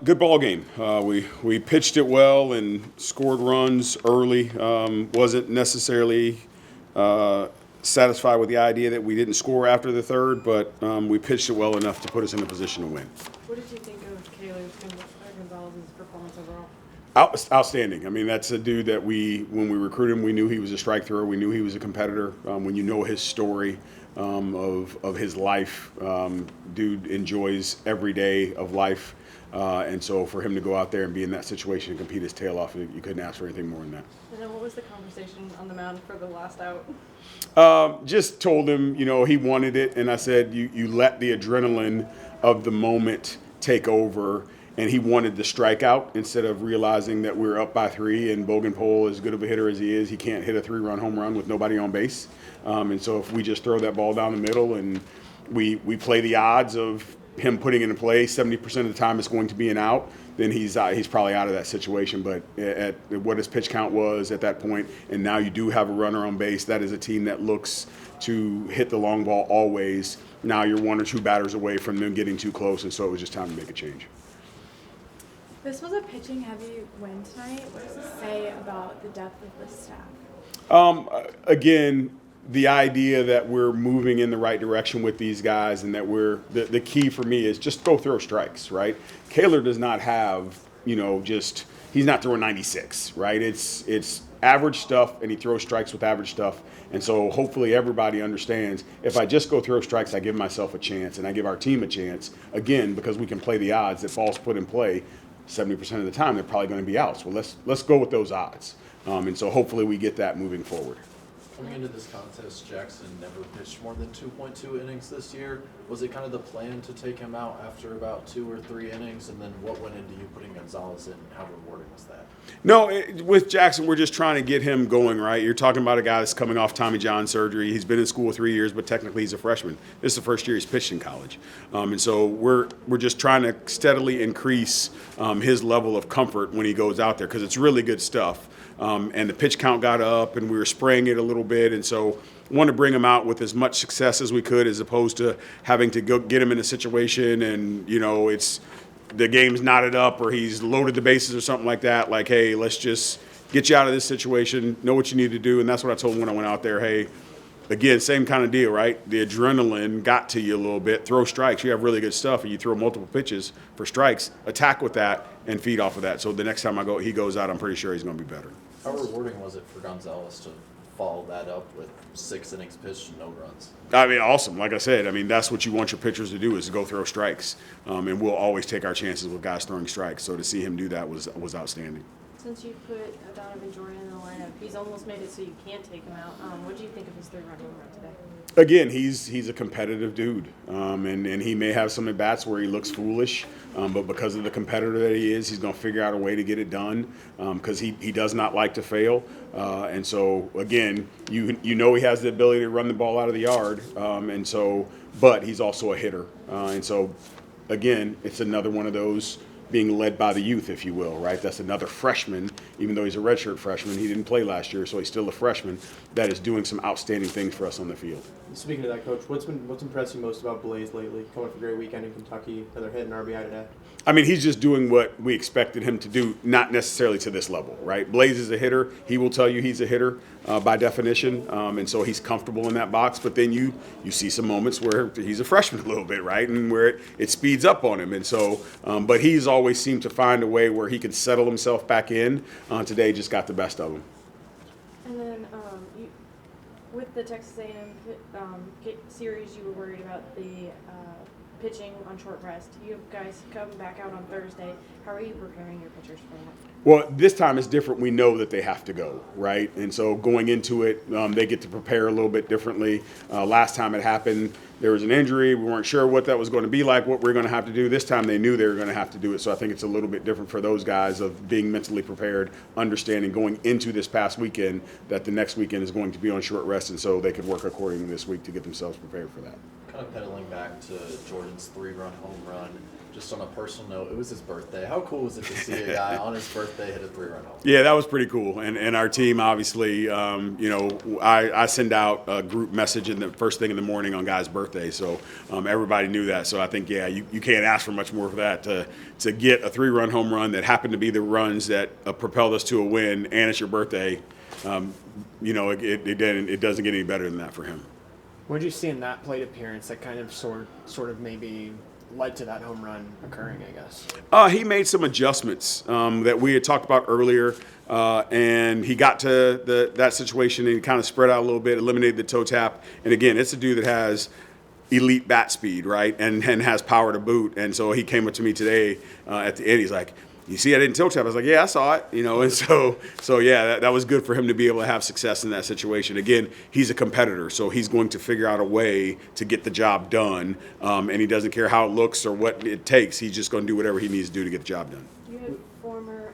Good ball game. We pitched it well and scored runs early. Wasn't necessarily satisfied with the idea that we didn't score after the third, but we pitched it well enough to put us in a position to win. What did you think of Gonzalez's performance overall? Outstanding. I mean, that's a dude that when we recruited him, we knew he was a strike thrower. We knew he was a competitor. When you know his story of his life, dude enjoys every day of life. And so for him to go out there and be in that situation and compete his tail off, you couldn't ask for anything more than that. And then what was the conversation on the mound for the last out? Just told him, he wanted it. And I said, you let the adrenaline of the moment take over. And he wanted the strikeout instead of realizing that we were up by 3 and Bogenpole, as good of a hitter as he is, he can't hit a 3-run home run with nobody on base. And so if we just throw that ball down the middle and we play the odds of him putting it in play, 70% of the time it's going to be an out, then he's probably out of that situation. But at what his pitch count was at that point, and now you do have a runner on base, that is a team that looks to hit the long ball always. Now you're 1 or 2 batters away from them getting too close, and so it was just time to make a change. This was a pitching-heavy win tonight. What does it say about the depth of the staff? Again, the idea that we're moving in the right direction with these guys, and that the key for me is just go throw strikes, right? Kaler does not have, he's not throwing 96, right? It's average stuff, and he throws strikes with average stuff. And so hopefully everybody understands, if I just go throw strikes, I give myself a chance, and I give our team a chance, again, because we can play the odds that ball's put in play. 70% of the time, they're probably going to be outs. Well, let's go with those odds. And so hopefully we get that moving forward. Coming into this contest, Jackson never pitched more than 2.2 innings this year. Was it kind of the plan to take him out after about 2 or 3 innings? And then what went into you putting Gonzalez in? How rewarding was that? No, with Jackson, we're just trying to get him going, right? You're talking about a guy that's coming off Tommy John surgery. He's been in school 3 years, but technically he's a freshman. This is the first year he's pitched in college. And so we're just trying to steadily increase his level of comfort when he goes out there, because it's really good stuff. And the pitch count got up, and we were spraying it a little bit. And so want to bring him out with as much success as we could, as opposed to having to go get him in a situation and, it's the game's knotted up or he's loaded the bases or something like that. Like, hey, let's just get you out of this situation, know what you need to do. And that's what I told him when I went out there. Hey, again, same kind of deal, right? The adrenaline got to you a little bit. Throw strikes. You have really good stuff, and you throw multiple pitches for strikes. Attack with that and feed off of that. So the next time he goes out, I'm pretty sure he's going to be better. How rewarding was it for Gonzalez to follow that up with 6 innings pitched and no runs? I mean, awesome. Like I said, that's what you want your pitchers to do, is to go throw strikes. And we'll always take our chances with guys throwing strikes. So to see him do that was outstanding. Since you put Donovan Jordan in the lineup, he's almost made it so you can't take him out. What do you think of his 3-run home run today? Again, he's a competitive dude, and he may have some at-bats where he looks foolish, but because of the competitor that he is, he's going to figure out a way to get it done, because he does not like to fail. And so, again, you know he has the ability to run the ball out of the yard, but he's also a hitter. And so, again, it's another one of those being led by the youth, if you will, right? That's another freshman, even though he's a redshirt freshman. He didn't play last year, so he's still a freshman that is doing some outstanding things for us on the field. Speaking of that, Coach, what's impressed you most about Blaze lately? Coming off a great weekend in Kentucky, another hit and RBI today. He's just doing what we expected him to do, not necessarily to this level, right? Blaze is a hitter. He will tell you he's a hitter by definition, and so he's comfortable in that box. But then you see some moments where he's a freshman a little bit, right, and where it speeds up on him. And so, but he's always seemed to find a way where he can settle himself back in. Today just got the best of him. And then with the Texas A&M series, you were worried about the pitching on short rest. You guys come back out on Thursday. How are you preparing your pitchers for that? Well, this time it's different. We know that they have to go, right? And so going into it, they get to prepare a little bit differently. Last time it happened, there was an injury. We weren't sure what that was going to be like, what we were going to have to do. This time they knew they were going to have to do it. So I think it's a little bit different for those guys of being mentally prepared, understanding going into this past weekend that the next weekend is going to be on short rest, and so they could work accordingly this week to get themselves prepared for that. Kind of pedaling back to Jordan's 3-run home run, just on a personal note, it was his birthday. How cool was it to see a guy on his birthday hit a 3-run home? Yeah, that was pretty cool. And our team, obviously, I send out a group message in the first thing in the morning on guys' birthday. So everybody knew that. So I think, yeah, you can't ask for much more for that. To get a 3-run home run that happened to be the runs that propelled us to a win, and it's your birthday, it doesn't get any better than that for him. What did you see in that plate appearance that kind of sort of maybe led to that home run occurring, I guess? He made some adjustments that we had talked about earlier, and he got to that situation and he kind of spread out a little bit, eliminated the toe tap. And again, it's a dude that has elite bat speed, right, and has power to boot. And so he came up to me today at the end. He's like, "You see, I didn't toe tap." I was like, "Yeah, I saw it," And so yeah, that was good for him to be able to have success in that situation. Again, he's a competitor, so he's going to figure out a way to get the job done, and he doesn't care how it looks or what it takes. He's just going to do whatever he needs to do to get the job done. You had former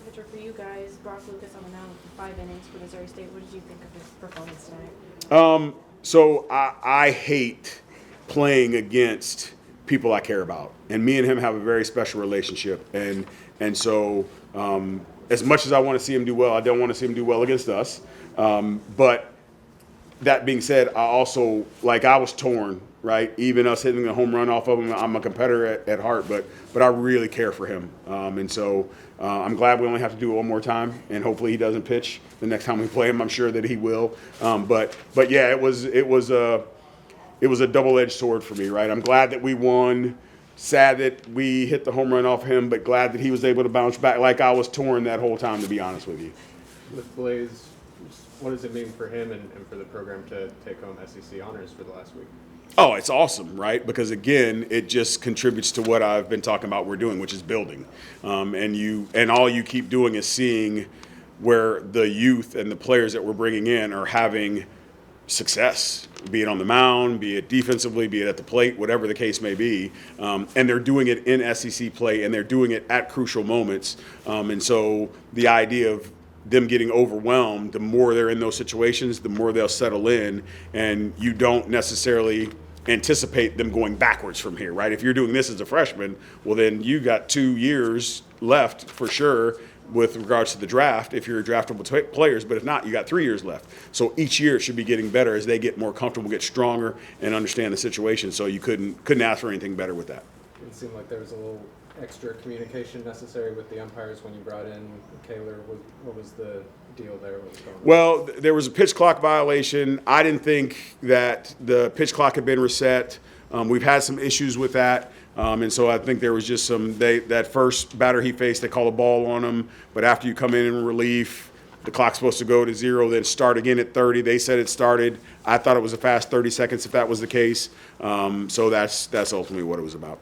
pitcher for you guys, Brock Lucas, on the mound for 5 innings for Missouri State. What did you think of his performance tonight? So I hate playing against people I care about, and me and him have a very special relationship, and so as much as I want to see him do well, I don't want to see him do well against us. But that being said, I also, I was torn, right? Even us hitting a home run off of him, I'm a competitor at heart, but I really care for him, and so I'm glad we only have to do it one more time, and hopefully he doesn't pitch the next time we play him. I'm sure that he will, but yeah, it was a double-edged sword for me, right? I'm glad that we won. Sad that we hit the home run off him, but glad that he was able to bounce back. I was torn that whole time, to be honest with you. With Blaze, what does it mean for him and for the program to take home SEC honors for the last week? Oh, it's awesome, right? Because again, it just contributes to what I've been talking about we're doing, which is building. And all you keep doing is seeing where the youth and the players that we're bringing in are having success, be it on the mound, be it defensively, be it at the plate, whatever the case may be. And they're doing it in SEC play, and they're doing it at crucial moments. And so the idea of them getting overwhelmed, the more they're in those situations, the more they'll settle in, and you don't necessarily anticipate them going backwards from here, right? If you're doing this as a freshman, well, then you got 2 years left for sure with regards to the draft if you're draftable players, but if not, you got 3 years left. So each year it should be getting better as they get more comfortable, get stronger, and understand the situation. So you couldn't ask for anything better with that. It seemed like there was a little extra communication necessary with the umpires when you brought in Kaler. What was the deal there? What was going on? Well, there was a pitch clock violation. I didn't think that the pitch clock had been reset. We've had some issues with that. And so I think there was just that first batter he faced, they call a ball on him. But after you come in relief, the clock's supposed to go to 0, then start again at 30. They said it started. I thought it was a fast 30 seconds if that was the case. So that's ultimately what it was about.